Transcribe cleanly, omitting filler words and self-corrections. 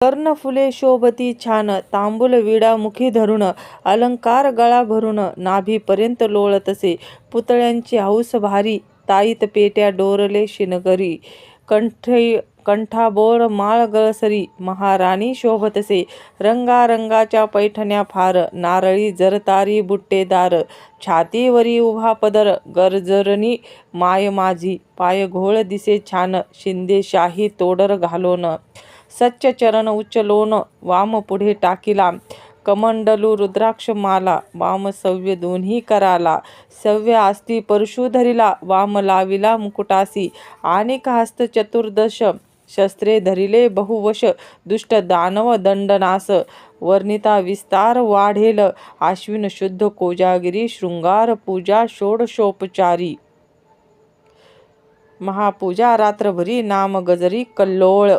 कर्णफुले शोभती छान, तांबूल विडा मुखी धरून, अलंकार गळा भरून, नाभीपर्यंत लोळतसे. पुतळ्यांची हौस भारी, ताईत पेट्या डोरले शिनगरी. कंठाबोळ माळ गळसरी, महाराणी शोभतसे. रंगारंगाच्या पैठण्या फार, नारळी जरतारी बुट्टेदार. छातीवरी उभा पदर, गरजरणी माय माझी. पाय घोळ दिसे छान, शिंदेशाही तोडर घालोन. सच्च चरण उचलोन, वाम पुढे टाकिला. कमंडलू रुद्राक्ष माला, वाम सव्य दोन्ही कराला. सव्य आस्ती परशू धरिला, वाम लाविला मुकुटासी. आणिक हस्त चतुर्दश, शस्त्रे धरिले बहुवश. दुष्ट दानव दंडनास, वर्णिता विस्तार वाढेल. आश्विन शुद्ध कोजागिरी, शृंगार पूजा षोडशोपचारी. महापूजा रात्रभरी, नाम गजरी कल्लोळ.